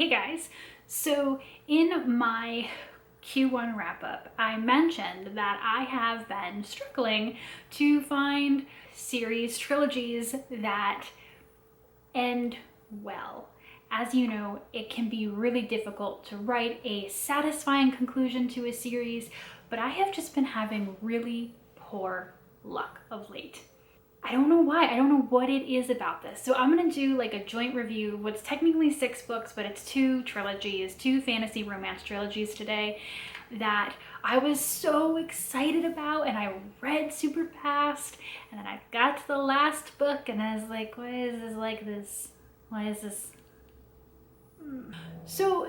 Hey guys, so in my Q1 wrap up, I mentioned that I have been struggling to find series trilogies that end well. As you know, it can be really difficult to write a satisfying conclusion to a series, but I have just been having really poor luck of late. I don't know why. I don't know what it is about this. So I'm gonna do like a joint review. What's technically 6 books, but it's 2 trilogies, 2 fantasy romance trilogies today that I was so excited about, and I read super fast, and then I got to the last book and I was like, why is this like this? Why is this? So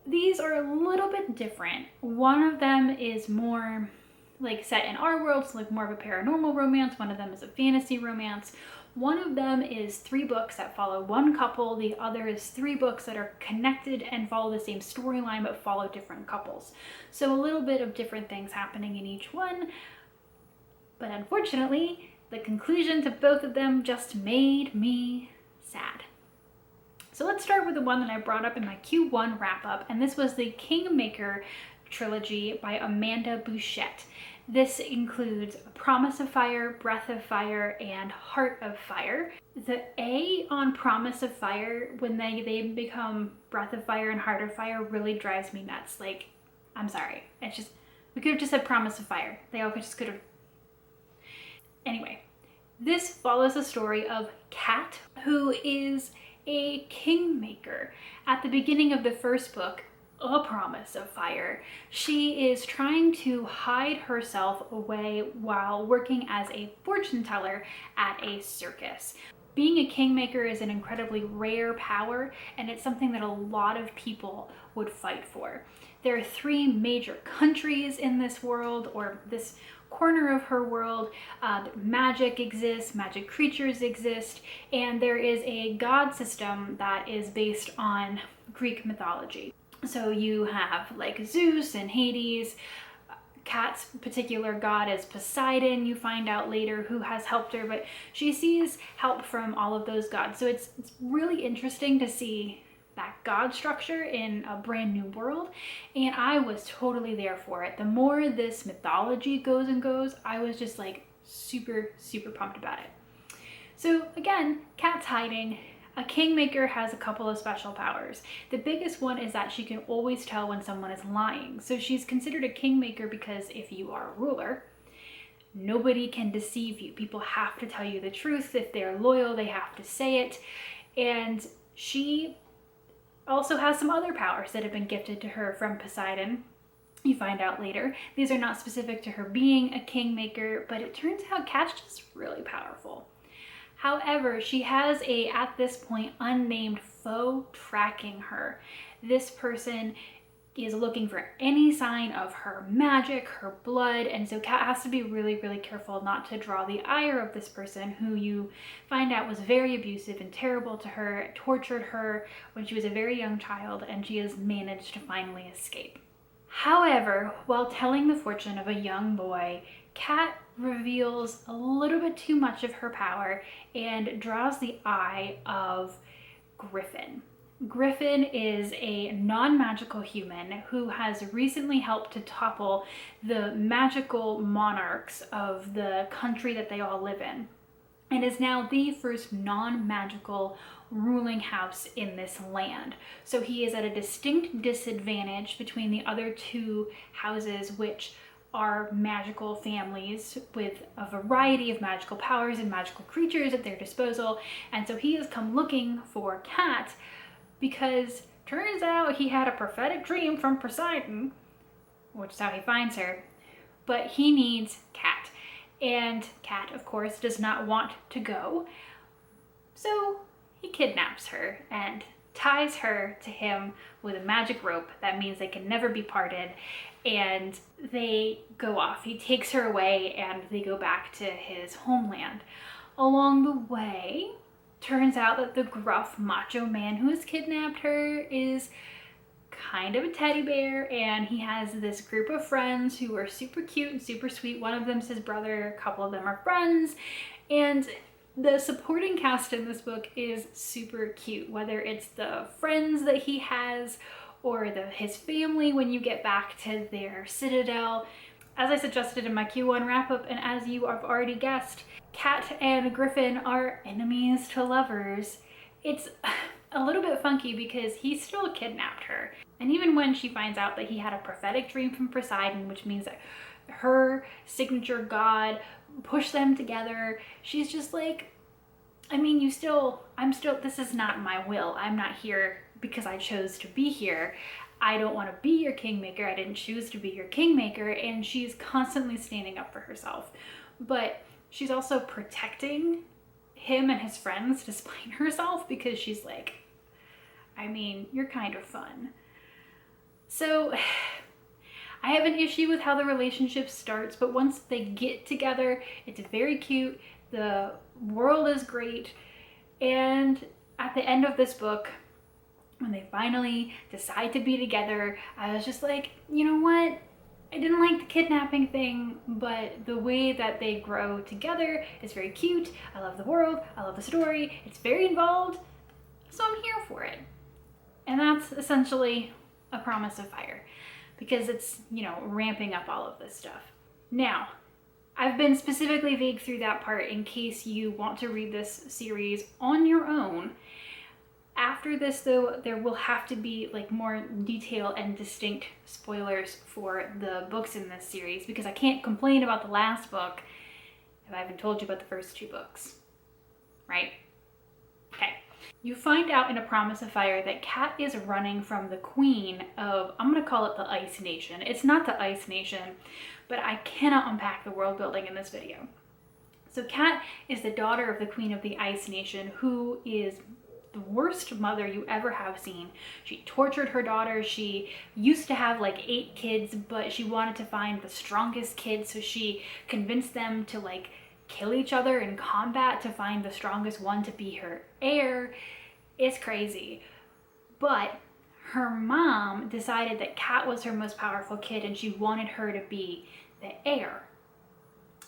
these are a little bit different. One of them is more like set in our world, so like more of a paranormal romance. One of them is a fantasy romance. One of them is 3 books that follow one couple. The other is 3 books that are connected and follow the same storyline but follow different couples. So a little bit of different things happening in each one. But unfortunately, the conclusion to both of them just made me sad. So let's start with the one that I brought up in my Q1 wrap up, and this was the Kingmaker trilogy by Amanda Bouchette. This includes Promise of Fire, Breath of Fire, and Heart of Fire. The A on Promise of Fire, when they become Breath of Fire and Heart of Fire, really drives me nuts. Like, I'm sorry. It's just, we could have just said Promise of Fire. They all just could have. Anyway, this follows the story of Kat, who is a kingmaker. At the beginning of the first book, A Promise of Fire, she is trying to hide herself away while working as a fortune teller at a circus. Being a kingmaker is an incredibly rare power, and it's something that a lot of people would fight for. There are 3 major countries in this world, or this corner of her world. Magic exists, magic creatures exist, and there is a god system that is based on Greek mythology. So you have like Zeus and Hades. Kat's particular god is Poseidon, you find out later, who has helped her, but she sees help from all of those gods. So it's really interesting to see that god structure in a brand new world, and I was totally there for it. The more this mythology goes and goes, I was just like super pumped about it. So again, Kat's hiding. A kingmaker has a couple of special powers. The biggest one is that she can always tell when someone is lying. So she's considered a kingmaker because if you are a ruler, nobody can deceive you. People have to tell you the truth. If they're loyal, they have to say it. And she also has some other powers that have been gifted to her from Poseidon. You find out later. These are not specific to her being a kingmaker, but it turns out Kat's just really powerful. However, she has a, at this point, unnamed foe tracking her. This person is looking for any sign of her magic, her blood, and so Kat has to be really careful not to draw the ire of this person, who you find out was very abusive and terrible to her, tortured her when she was a very young child, and she has managed to finally escape. However, while telling the fortune of a young boy, Kat reveals a little bit too much of her power and draws the eye of Griffin. Griffin is a non-magical human who has recently helped to topple the magical monarchs of the country that they all live in, and is now the first non-magical ruling house in this land. So he is at a distinct disadvantage between the other 2 houses, which are magical families with a variety of magical powers and magical creatures at their disposal. And so he has come looking for Kat because turns out he had a prophetic dream from Poseidon, which is how he finds her, but he needs Kat. And Kat, of course, does not want to go. So he kidnaps her and ties her to him with a magic rope. That means they can never be parted. And they go off. He takes her away and they go back to his homeland. Along the way, turns out that the gruff macho man who has kidnapped her is kind of a teddy bear, and he has this group of friends who are super cute and super sweet. One of them's his brother, a couple of them are friends, and The supporting cast in this book is super cute, whether it's the friends that he has or his family when you get back to their citadel. As I suggested in my Q1 wrap-up, and as you have already guessed, Cat and Griffin are enemies to lovers. It's a little bit funky because he still kidnapped her. And even when she finds out that he had a prophetic dream from Poseidon, which means that her signature god pushed them together, she's just like, I mean, this is not my will. I'm not here because I chose to be here. I don't want to be your kingmaker. I didn't choose to be your kingmaker. And she's constantly standing up for herself. But she's also protecting him and his friends despite herself, because she's like, I mean, you're kind of fun. So I have an issue with how the relationship starts, but once they get together, it's very cute. The world is great. And at the end of this book, when they finally decide to be together, I was just like, you know what? I didn't like the kidnapping thing, but the way that they grow together is very cute. I love the world. I love the story. It's very involved. So I'm here for it. And that's essentially A Promise of Fire, because it's, you know, ramping up all of this stuff. Now, I've been specifically vague through that part in case you want to read this series on your own. After this, though, there will have to be like more detail and distinct spoilers for the books in this series, because I can't complain about the last book if I haven't told you about the first two books, right? Okay. You find out in A Promise of Fire that Cat is running from the queen of, I'm going to call it the Ice Nation. It's not the Ice Nation, but I cannot unpack the world building in this video. So Cat is the daughter of the queen of the Ice Nation, who is the worst mother you ever have seen. She tortured her daughter. She used to have like 8 kids, but she wanted to find the strongest kid, so she convinced them to like kill each other in combat to find the strongest one to be her heir. It's crazy. But her mom decided that Cat was her most powerful kid and she wanted her to be the heir.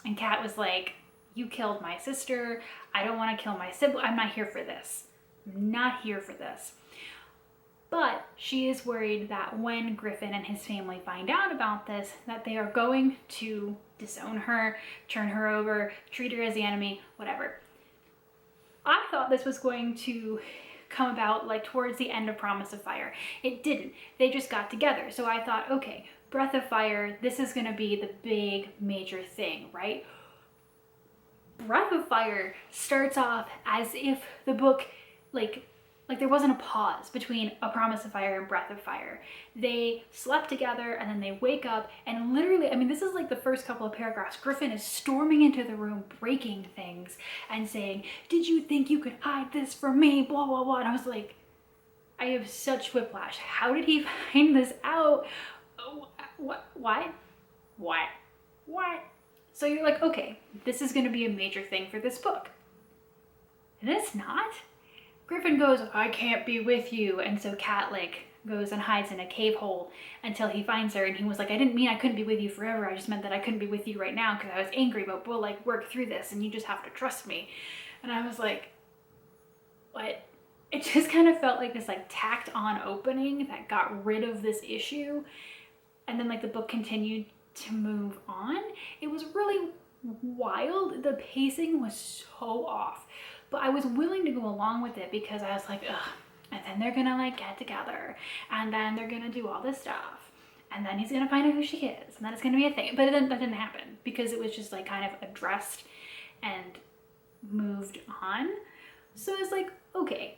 And Cat was like, you killed my sister. I don't want to kill my sibling. I'm not here for this. I'm not here for this. But she is worried that when Griffin and his family find out about this, that they are going to disown her, turn her over, treat her as the enemy, whatever. I thought this was going to come about like towards the end of Promise of Fire. It didn't. They just got together. So I thought, okay, Breath of Fire, this is going to be the big major thing, right? Breath of Fire starts off as if the book, like there wasn't a pause between A Promise of Fire and Breath of Fire. They slept together and then they wake up and literally, I mean, this is like the first couple of paragraphs. Griffin is storming into the room, breaking things and saying, did you think you could hide this from me? Blah, blah, blah. And I was like, I have such whiplash. How did he find this out? What? So you're like, okay, this is going to be a major thing for this book. And it's not. Griffin goes, I can't be with you. And so Cat like goes and hides in a cave hole until he finds her. And he was like, I didn't mean I couldn't be with you forever. I just meant that I couldn't be with you right now because I was angry, but we'll like work through this and you just have to trust me. And I was like, what? It just kind of felt like this like tacked on opening that got rid of this issue. And then like the book continued to move on. It was really wild. The pacing was so off. But I was willing to go along with it because I was like, ugh, and then they're gonna like get together and then they're gonna do all this stuff and then he's gonna find out who she is and then it's gonna be a thing. But that didn't happen because it was just like kind of addressed and moved on. So it's like, okay,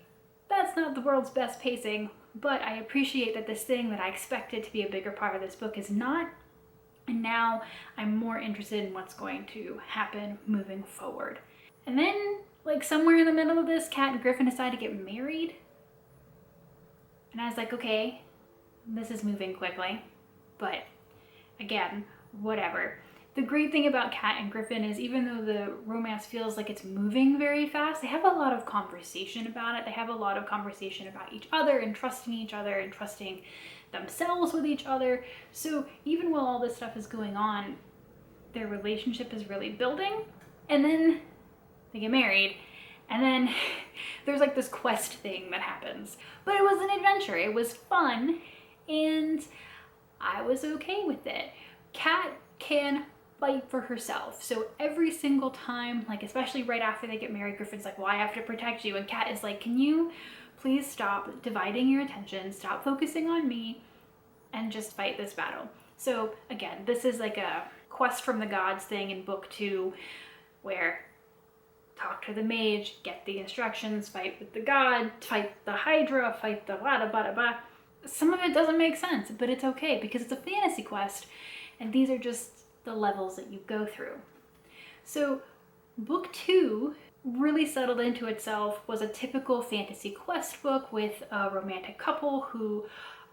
that's not the world's best pacing, but I appreciate that this thing that I expected to be a bigger part of this book is not. And now I'm more interested in what's going to happen moving forward. And then like somewhere in the middle of this, Cat and Griffin decide to get married. And I was like, okay, this is moving quickly. But again, whatever. The great thing about Cat and Griffin is even though the romance feels like it's moving very fast, they have a lot of conversation about it. They have a lot of conversation about each other and trusting themselves with each other. So even while all this stuff is going on, their relationship is really building. And then they get married, and then there's like this quest thing that happens. But it was an adventure, it was fun, and I was okay with it. Kat can fight for herself. So every single time, like especially right after they get married, Griffin's like, well, I have to protect you. And Kat is like, can you please stop dividing your attention, stop focusing on me, and just fight this battle. So again, this is like a quest from the gods thing in book 2, where talk to the mage, get the instructions, fight with the god, fight the Hydra, fight the blah, blah, blah, blah. Some of it doesn't make sense, but it's okay because it's a fantasy quest, and these are just the levels that you go through. So book 2 really settled into itself, was a typical fantasy quest book with a romantic couple who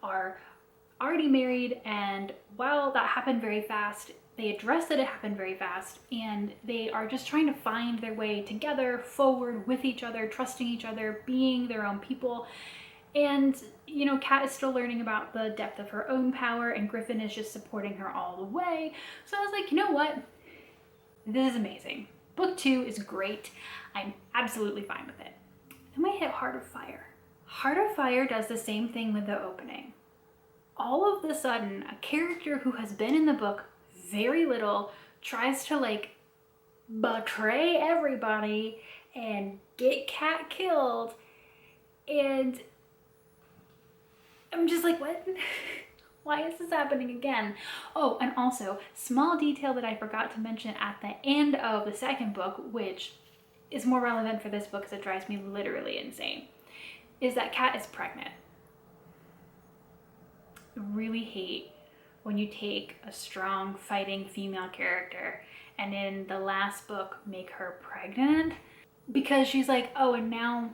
are already married, and while that happened very fast, they addressed that it happened very fast, and they are just trying to find their way together, forward with each other, trusting each other, being their own people. And, you know, Kat is still learning about the depth of her own power, and Griffin is just supporting her all the way. So I was like, you know what? This is amazing. Book 2 is great. I'm absolutely fine with it. Then we hit Heart of Fire. Heart of Fire does the same thing with the opening. All of a sudden, a character who has been in the book very little tries to like betray everybody and get Kat killed, and I'm just like, what? Why is this happening again? Oh, and also, small detail that I forgot to mention at the end of the second book, which is more relevant for this book because it drives me literally insane, is that Kat is pregnant. I really hate when you take a strong fighting female character and in the last book make her pregnant, because she's like, oh, and now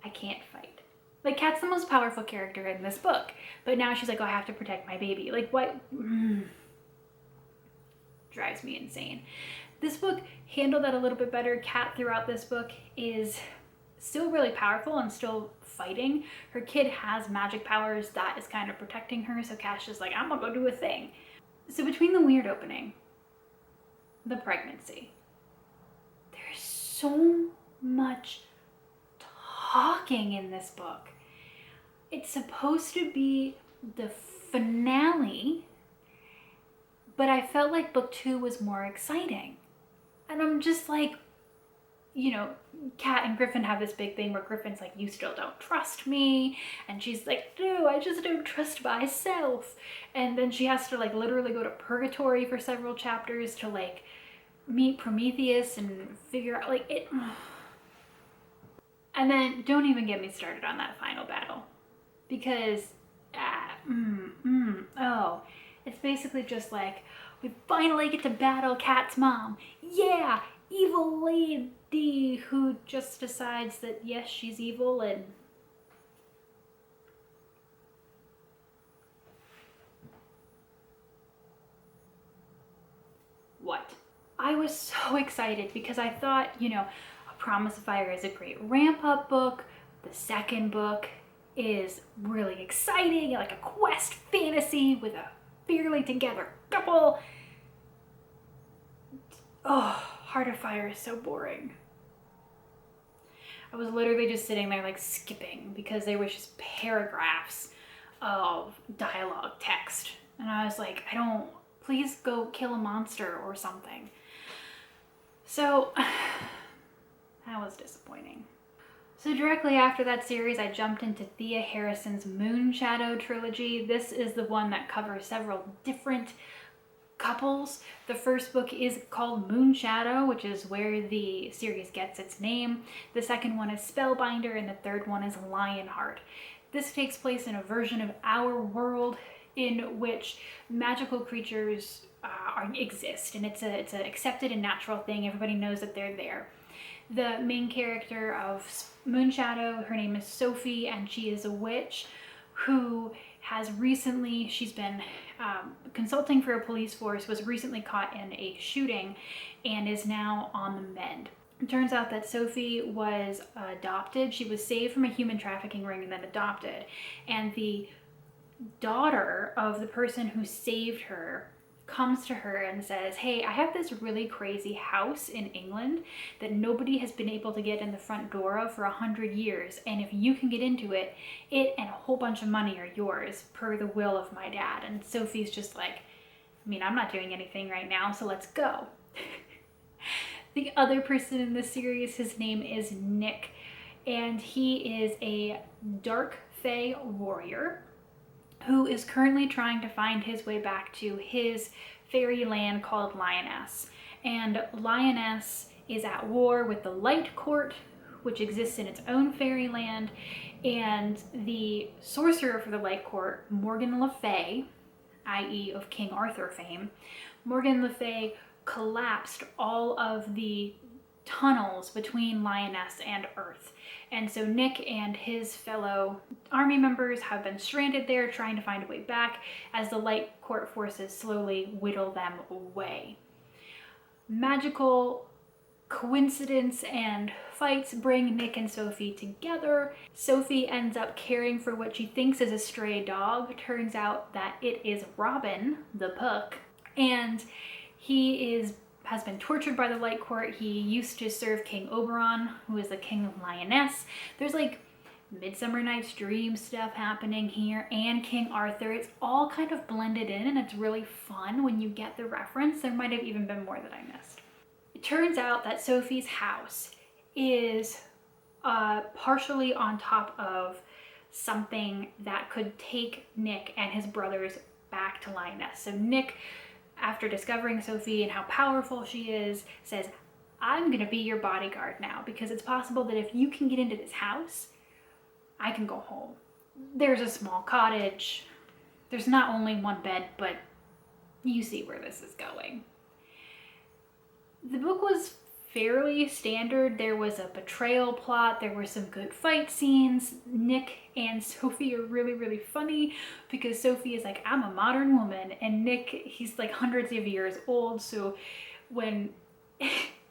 I can't fight. Like, Kat's the most powerful character in this book, but now she's like, oh, I have to protect my baby. Like, what? Drives me insane. This book handled that a little bit better. Kat throughout this book is still really powerful and still fighting. Her kid has magic powers that is kind of protecting her, so Kat's just like, I'm gonna go do a thing. So between the weird opening, the pregnancy, there's so much talking in this book. It's supposed to be the finale, but I felt like book 2 was more exciting. And I'm just like, you know, Kat and Griffin have this big thing where Griffin's like, you still don't trust me. And she's like, no, I just don't trust myself. And then she has to like literally go to purgatory for several chapters to like meet Prometheus and figure out like it. And then don't even get me started on that final battle, because it's basically just like, we finally get to battle Kat's mom. Yeah, evil lady who just decides that yes, she's evil, and what? I was so excited because I thought, you know, A Promise of Fire is a great ramp-up book. The second book is really exciting, like a quest fantasy with a fairly together couple. Oh, Heart of Fire is so boring. I was literally just sitting there like skipping because there was just paragraphs of dialogue text. And I was like, please go kill a monster or something. So that was disappointing. So directly after that series, I jumped into Thea Harrison's Moonshadow trilogy. This is the one that covers several different couples. The first book is called Moonshadow, which is where the series gets its name. The second one is Spellbinder, and the third one is Lionheart. This takes place in a version of our world in which magical creatures exist, and it's an accepted and natural thing. Everybody knows that they're there. The main character of Moonshadow, her name is Sophie, and she is a witch who has recently, she's been consulting for a police force, was recently caught in a shooting, and is now on the mend. It turns out that Sophie was adopted. She was saved from a human trafficking ring and then adopted. And the daughter of the person who saved her comes to her and says, hey, I have this really crazy house in England that nobody has been able to get in the front door of for 100 years. And if you can get into it, it and a whole bunch of money are yours per the will of my dad. And Sophie's just like, I mean, I'm not doing anything right now, so let's go. The other person in the series, his name is Nick, and he is a dark fae warrior who is currently trying to find his way back to his fairy land called Lyonesse. And Lyonesse is at war with the Light Court, which exists in its own fairyland, and the sorcerer for the Light Court, Morgan Le Fay, i.e. of King Arthur fame, Morgan Le Fay collapsed all of the tunnels between Lyonesse and Earth. And so Nick and his fellow army members have been stranded there trying to find a way back as the Light Court forces slowly whittle them away. Magical coincidence and fights bring Nick and Sophie together. Sophie ends up caring for what she thinks is a stray dog. Turns out that it is Robin, the Puck, and he has been tortured by the Light Court. He used to serve King Oberon, who is the king of Lyonesse. There's like Midsummer Night's Dream stuff happening here, and King Arthur. It's all kind of blended in, and it's really fun when you get the reference. There might have even been more that I missed. It turns out that Sophie's house is partially on top of something that could take Nick and his brothers back to Lyonesse. So Nick, after discovering Sophie and how powerful she is, says, I'm gonna be your bodyguard now, because it's possible that if you can get into this house, I can go home. There's a small cottage. There's not only one bed, but you see where this is going. The book was fairly standard. There was a betrayal plot. There were some good fight scenes. Nick and Sophie are really, really funny because Sophie is like, I'm a modern woman. And Nick, he's like hundreds of years old. So when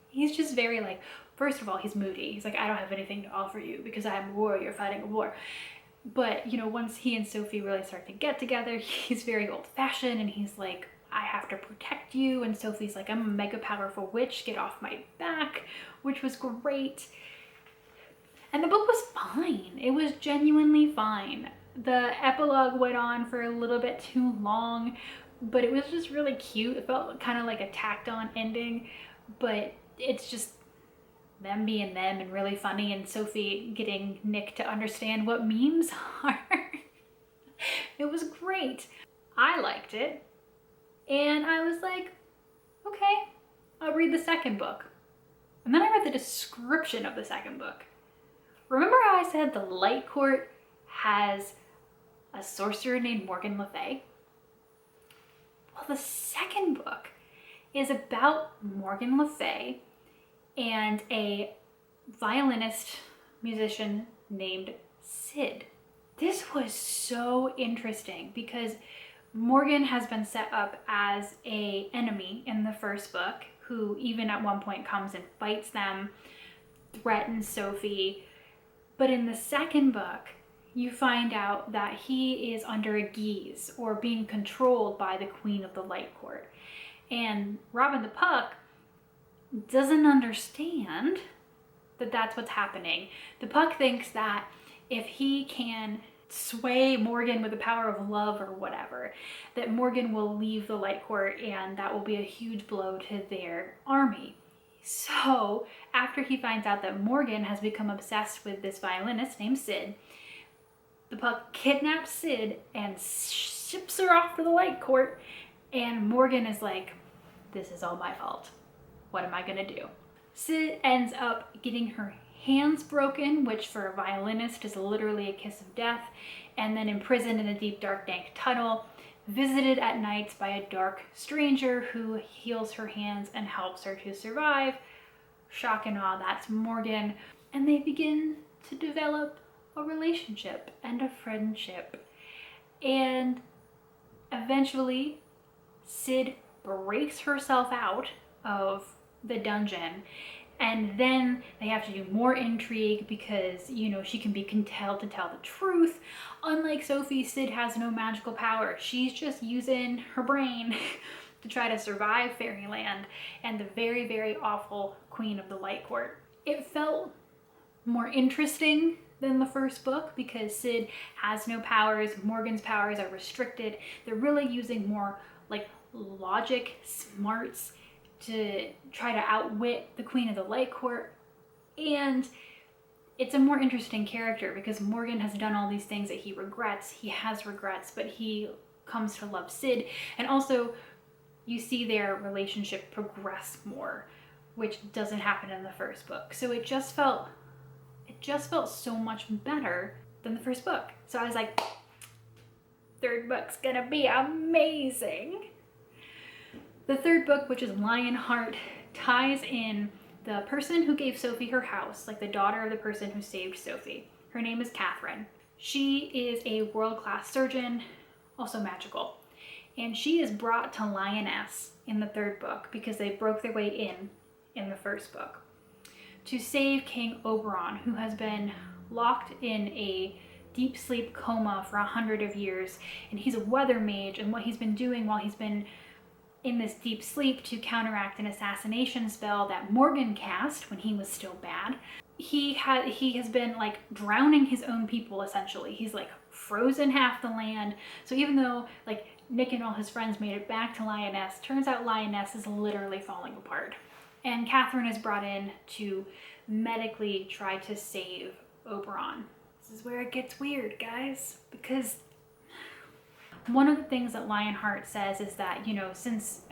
he's just very like, first of all, he's moody. He's like, I don't have anything to offer you because I am a warrior fighting a war. But, you know, once he and Sophie really start to get together, he's very old fashioned and he's like, I have to protect you. And Sophie's like, I'm a mega powerful witch, get off my back, which was great. And the book was fine. It was genuinely fine. The epilogue went on for a little bit too long, but it was just really cute. It felt kind of like a tacked on ending, but it's just them being them and really funny, and Sophie getting Nick to understand what memes are. It was great. I liked it. And I was like, okay, I'll read the second book. And then I read the description of the second book. Remember how I said the Light Court has a sorcerer named Morgan Le Fay? Well, the second book is about Morgan Le Fay and a violinist musician named Sid. This was so interesting because Morgan has been set up as an enemy in the first book, who even at one point comes and fights them, threatens Sophie. But in the second book, you find out that he is under a guise or being controlled by the Queen of the Light Court. And Robin the Puck doesn't understand that that's what's happening. The Puck thinks that if he can sway Morgan with the power of love or whatever, that Morgan will leave the Light Court and that will be a huge blow to their army. So after he finds out that Morgan has become obsessed with this violinist named Sid, the Puck kidnaps Sid and ships her off to the Light Court, and Morgan is like, this is all my fault. What am I gonna do? Sid ends up getting her hands broken, which for a violinist is literally a kiss of death, and then imprisoned in a deep, dark, dank tunnel, visited at night by a dark stranger who heals her hands and helps her to survive. Shock and awe, that's Morgan. And they begin to develop a relationship and a friendship. And eventually, Sid breaks herself out of the dungeon, and then they have to do more intrigue because, you know, she can be compelled to tell the truth. Unlike Sophie, Sid has no magical power. She's just using her brain to try to survive Fairyland and the very, very awful Queen of the Light Court. It felt more interesting than the first book because Sid has no powers, Morgan's powers are restricted. They're really using more like logic, smarts to try to outwit the Queen of the Light Court. And it's a more interesting character because Morgan has done all these things that he regrets. He has regrets, but he comes to love Sid. And also, you see their relationship progress more, which doesn't happen in the first book. So it just felt so much better than the first book. So I was like, third book's gonna be amazing. The third book, which is Lionheart, ties in the person who gave Sophie her house, like the daughter of the person who saved Sophie. Her name is Catherine. She is a world-class surgeon, also magical. And she is brought to Lioness in the third book because they broke their way in the first book to save King Oberon, who has been locked in a deep sleep coma for 100 years. And he's a weather mage, and what he's been doing while he's been in this deep sleep to counteract an assassination spell that Morgan cast when he was still bad, he has been like drowning his own people essentially. He's like frozen half the land. So even though like Nick and all his friends made it back to Lioness, turns out Lioness is literally falling apart. And Catherine is brought in to medically try to save Oberon. This is where it gets weird, guys, because one of the things that Lionheart says is that, you know, since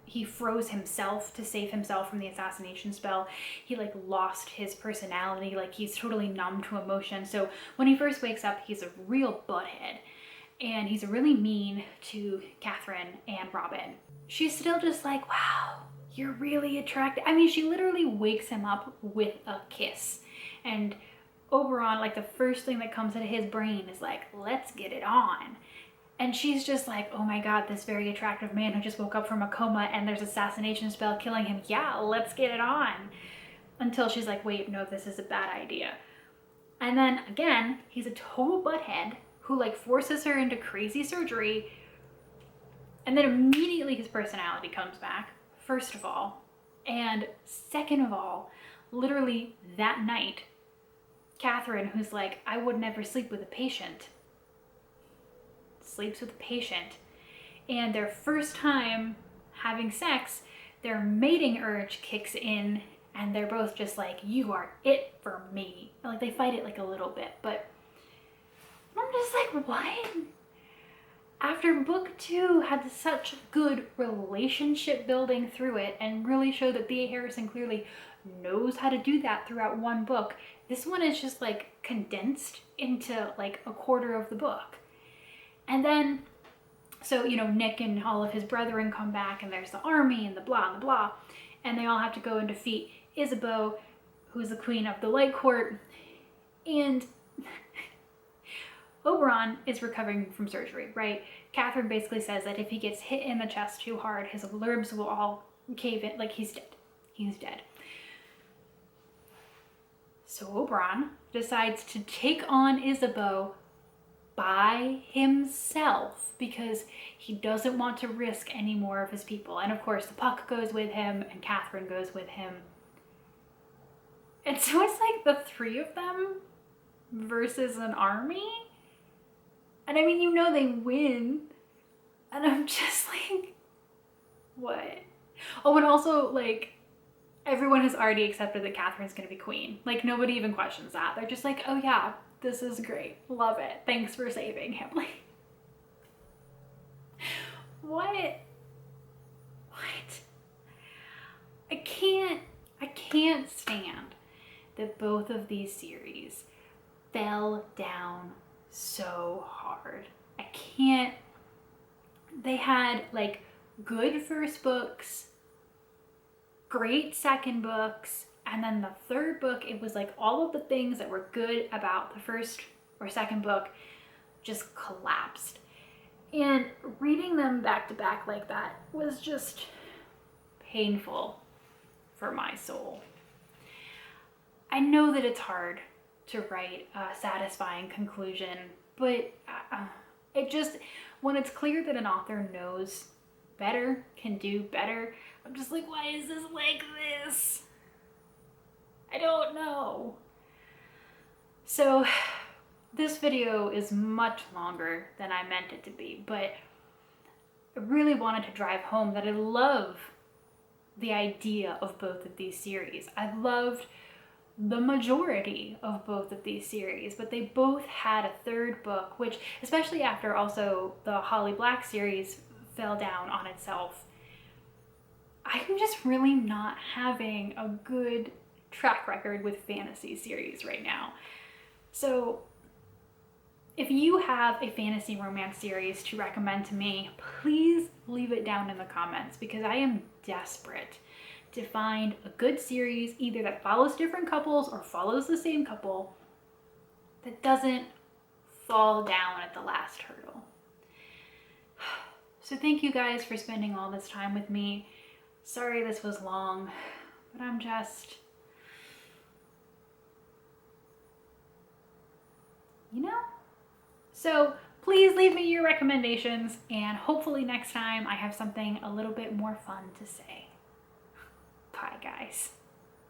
he froze himself to save himself from the assassination spell, he like lost his personality, like he's totally numb to emotion. So when he first wakes up, he's a real butthead. And he's really mean to Catherine and Robin. She's still just like, wow, you're really attractive. I mean, she literally wakes him up with a kiss. And Oberon, like the first thing that comes into his brain is like, let's get it on. And she's just like, oh my God, this very attractive man who just woke up from a coma and there's assassination spell killing him. Yeah, let's get it on. Until she's like, wait, no, this is a bad idea. And then again, he's a total butthead who like forces her into crazy surgery. And then immediately his personality comes back, first of all. And second of all, literally that night, Catherine, who's like, I would never sleep with a patient, sleeps with a patient. And their first time having sex, their mating urge kicks in and they're both just like, you are it for me. Like they fight it like a little bit, but I'm just like, what? After book 2 had such good relationship building through it and really showed that Thea Harrison clearly knows how to do that throughout one book, this one is just like condensed into like a quarter of the book. And then, so, you know, Nick and all of his brethren come back and there's the army and the blah and the blah. And they all have to go and defeat Isabeau, who's the queen of the Light Court. And Oberon is recovering from surgery, right? Catherine basically says that if he gets hit in the chest too hard, his nerves will all cave in, like he's dead. He's dead. So Oberon decides to take on Isabeau by himself because he doesn't want to risk any more of his people. And of course, the Puck goes with him and Catherine goes with him. And so it's like the three of them versus an army. And I mean, you know they win. And I'm just like, what? Oh, and also, like, everyone has already accepted that Catherine's gonna be queen. Like, nobody even questions that. They're just like, oh yeah, this is great. Love it. Thanks for saving him. Like, what? What? I can't stand that both of these series fell down so hard. I can't. They had like good first books, great second books, and then the third book, it was like all of the things that were good about the first or second book just collapsed. And reading them back to back like that was just painful for my soul. I know that it's hard to write a satisfying conclusion, but it just, when it's clear that an author knows better, can do better. I'm just like, why is this like this? I don't know. So this video is much longer than I meant it to be, but I really wanted to drive home that I love the idea of both of these series. I loved the majority of both of these series, but they both had a third book, which, especially after also the Holly Black series fell down on itself, I'm just really not having a good track record with fantasy series right now. So if you have a fantasy romance series to recommend to me, please leave it down in the comments, because I am desperate to find a good series, either that follows different couples or follows the same couple, that doesn't fall down at the last hurdle. So thank you guys for spending all this time with me. Sorry this was long, but I'm just, you know? So please leave me your recommendations, and hopefully next time I have something a little bit more fun to say. Bye, guys.